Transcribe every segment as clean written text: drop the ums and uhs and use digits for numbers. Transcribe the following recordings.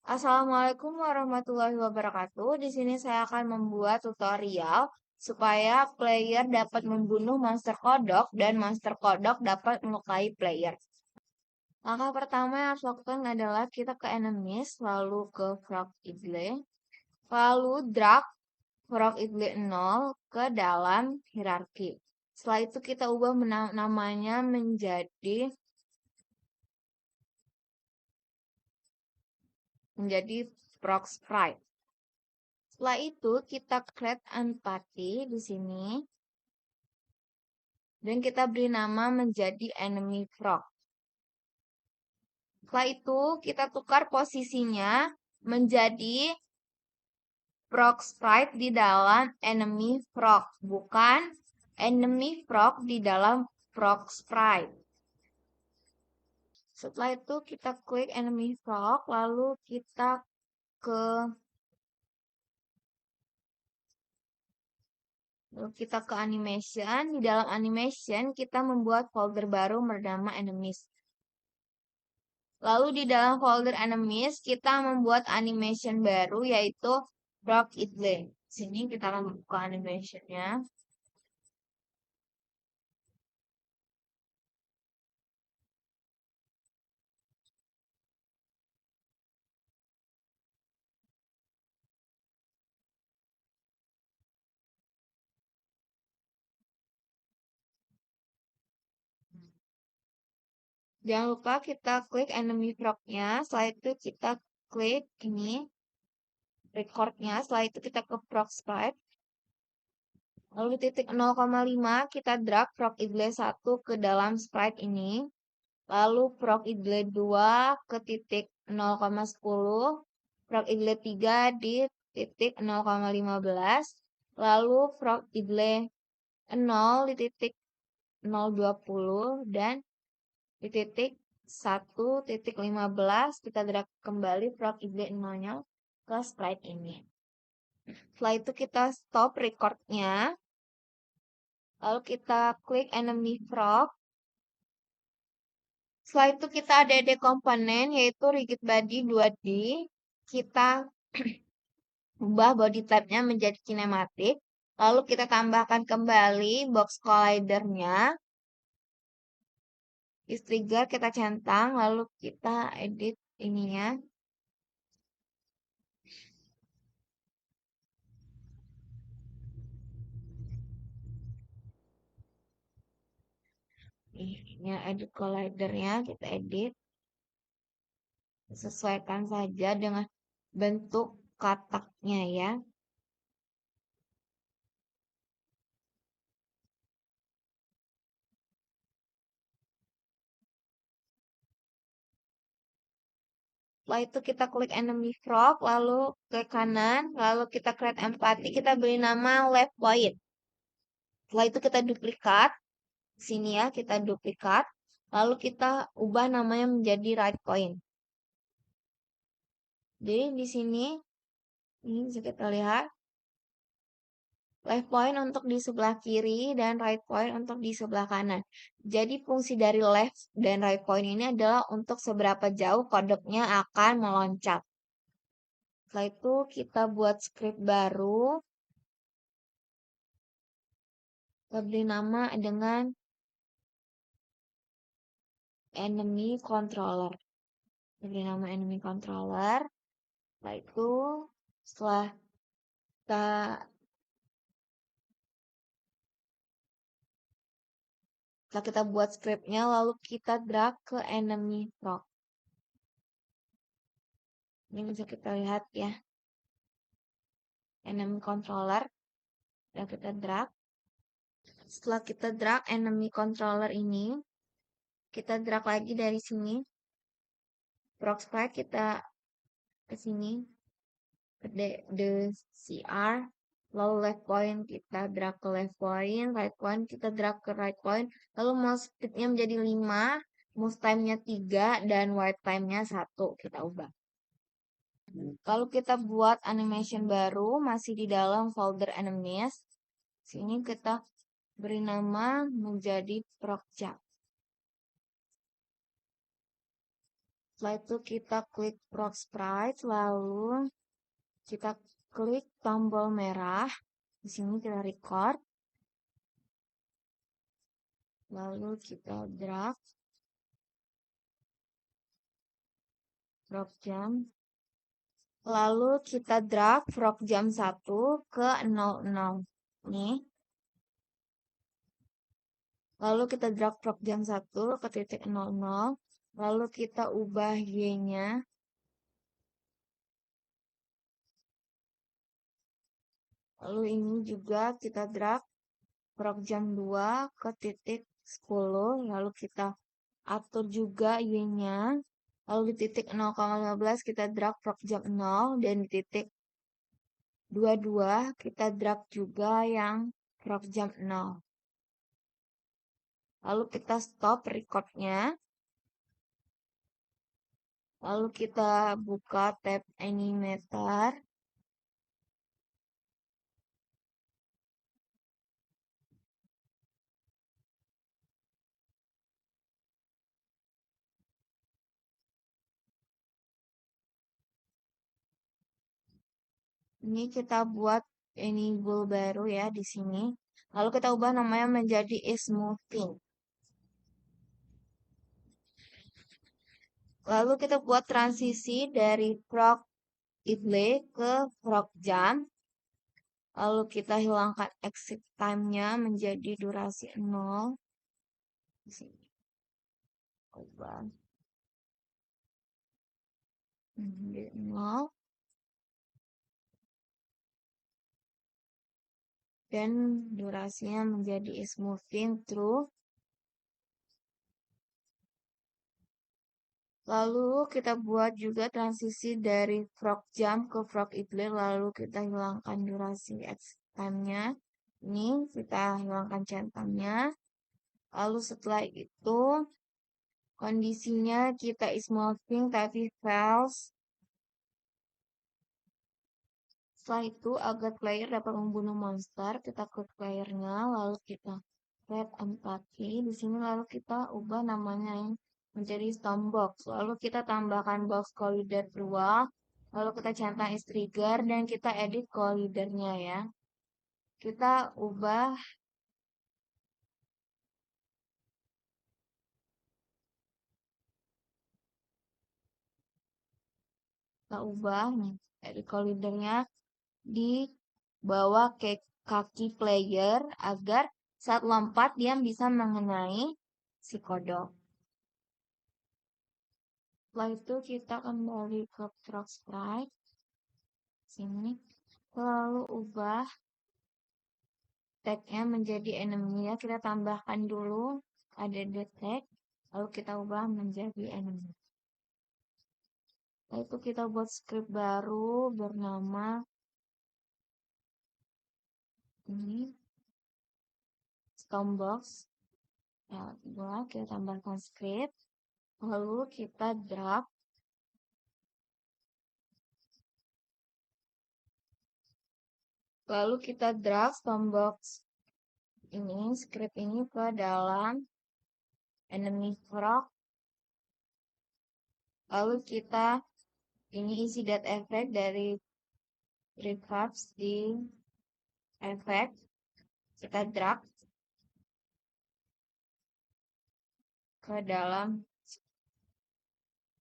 Assalamualaikum warahmatullahi wabarakatuh. Di sini saya akan membuat tutorial supaya player dapat membunuh monster kodok dan monster kodok dapat melukai player. Langkah pertama yang harus lakukan adalah kita ke enemies, lalu ke Frog Igle, lalu drag Frog Igle 0 ke dalam hierarki. Setelah itu kita ubah namanya menjadi Frog Sprite. Setelah itu kita create empathy di sini dan kita beri nama menjadi enemy frog. Setelah itu kita tukar posisinya menjadi frog sprite di dalam enemy frog, bukan enemy frog di dalam frog sprite. Setelah itu kita klik enemy frog, lalu kita ke animation. Di dalam animation kita membuat folder baru bernama enemies. Lalu di dalam folder enemies kita membuat animation baru yaitu Frog Igle. Sini kita akan buka animationnya. Jangan lupa kita klik enemy frog-nya. Setelah itu kita klik ini record-nya. Setelah itu kita ke frog sprite. Lalu di titik 0,5 kita drag Frog Igle 1 ke dalam sprite ini. Lalu Frog Igle 2 ke titik 0,10. Frog Igle 3 di titik 0,15. Lalu Frog Igle 0 di titik 0,20 dan di titik 1,15 kita drag kembali Frog Igle 0-nya ke sprite ini. Setelah itu kita stop recordnya. Lalu kita klik enemy frog. Setelah itu kita ada komponen yaitu rigid body 2D. Kita ubah body type-nya menjadi kinematik. Lalu kita tambahkan kembali box collider-nya. Is trigger kita centang, lalu kita edit ininya. Ini edit collider-nya kita edit. Sesuaikan saja dengan bentuk kataknya ya. Setelah itu kita klik enemy frog, lalu ke kanan, lalu kita create empathy, kita beri nama left point. Setelah itu kita duplikat, sini ya kita duplikat, lalu kita ubah namanya menjadi right point. Jadi di sini, ini bisa kita lihat, left point untuk di sebelah kiri dan right point untuk di sebelah kanan. Jadi fungsi dari left dan right point ini adalah untuk seberapa jauh kodoknya akan meloncat. Setelah itu kita buat script baru. Kita beri nama dengan enemy controller. Kita beri nama enemy controller. Setelah itu, setelah kita buat scriptnya, lalu kita drag ke enemy frog. Ini bisa kita lihat ya. Enemy controller. Dan kita drag. Setelah kita drag enemy controller ini, kita drag lagi dari sini. Frog sprite kita ke sini. Ke the CR. Lalu left point kita drag ke left point, right point kita drag ke right point. Lalu mouse speed-nya menjadi 5, move time-nya 3, dan wait time-nya 1. Kita ubah. Kalau kita buat animation baru, masih di dalam folder enemies. Sini kita beri nama menjadi Frogjack. Setelah itu kita klik Proc Sprite, lalu kita klik tombol merah. Di sini kita record. Lalu kita drag Frog Jump. Lalu kita drag Frog Jump 1 ke 00. Nih. Lalu kita drag Frog Jump 1 ke titik 00. Lalu kita ubah Y-nya. Lalu ini juga kita drag Frog Jump 2 ke titik 10. Lalu kita atur juga Y-nya. Lalu di titik 0,15 kita drag Frog Jump 0. Dan di titik 22 kita drag juga yang Frog Jump 0. Lalu kita stop recordnya. Lalu kita buka tab Animator. Ini kita buat enable baru ya di sini. Lalu kita ubah namanya menjadi is moving. Lalu kita buat transisi dari frog idle ke frog jump. Lalu kita hilangkan exit time-nya menjadi durasi 0. Di sini. Ubah. 0. Dan durasinya menjadi is moving through. Lalu kita buat juga transisi dari frog jump ke frog idle. Lalu kita hilangkan durasi exit time-nya. Ini kita hilangkan centangnya. Lalu setelah itu kondisinya kita is moving tapi fails. Setelah itu agar player dapat membunuh monster, kita klik playernya, lalu kita set empathy. Di sini lalu kita ubah namanya menjadi Stormbox. Lalu kita tambahkan box collider 2. Lalu kita centang is trigger dan kita edit collidernya ya. Kita ubah nih edit collidernya di bawah ke kaki player agar saat lompat dia bisa mengenai si kodok. Setelah itu kita kembali ke Frog Sprite sini, lalu ubah tag-nya menjadi enemy ya. Kita tambahkan dulu ada tag, lalu kita ubah menjadi enemy. Lalu itu kita buat script baru bernama ini Stormbox. Ya, kita tambahkan script, lalu kita drag. Lalu kita drag Stormbox ini, script ini ke dalam enemy frog. Lalu kita ini isi dot effect dari recaps di effect. Kita drag ke dalam,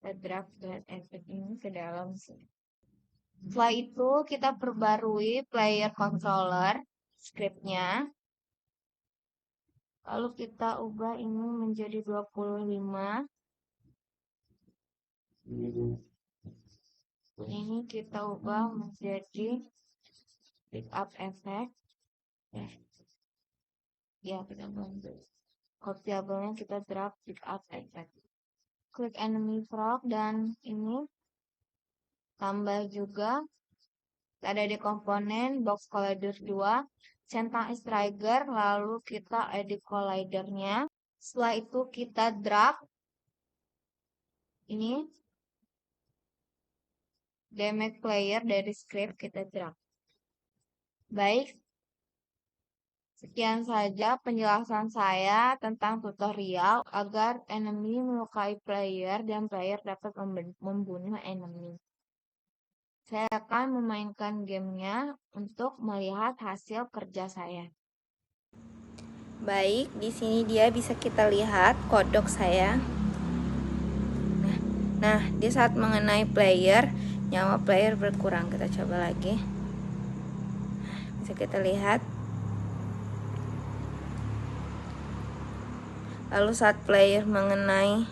kita drag dot effect ini ke dalam sini. Setelah itu kita perbarui player controller scriptnya. Lalu kita ubah ini menjadi 25. Ini kita ubah menjadi pick up effect. Ya, kita bantu. Variabelnya kita drag pick up effect. Klik enemy frog dan ini tambah juga. Ada di komponen box collider 2, centang is trigger, lalu kita edit collidernya. Setelah itu kita drag ini damage player dari script kita drag. Baik, Sekian saja penjelasan saya tentang tutorial agar enemy melukai player dan player dapat membunuh enemy. Saya akan memainkan gamenya untuk melihat hasil kerja saya. Baik, di sini dia bisa kita lihat kodok saya. Nah, di saat mengenai player, nyawa player berkurang. Kita coba lagi. Bisa kita lihat. Lalu saat player mengenai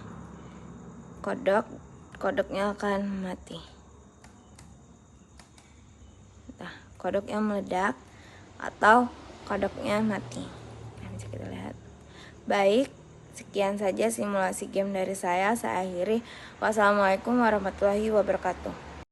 kodoknya akan mati. Nah, kodoknya meledak atau kodoknya mati. Nah, bisa kita lihat. Baik, sekian saja simulasi game dari saya. Saya akhiri. Wassalamualaikum warahmatullahi wabarakatuh.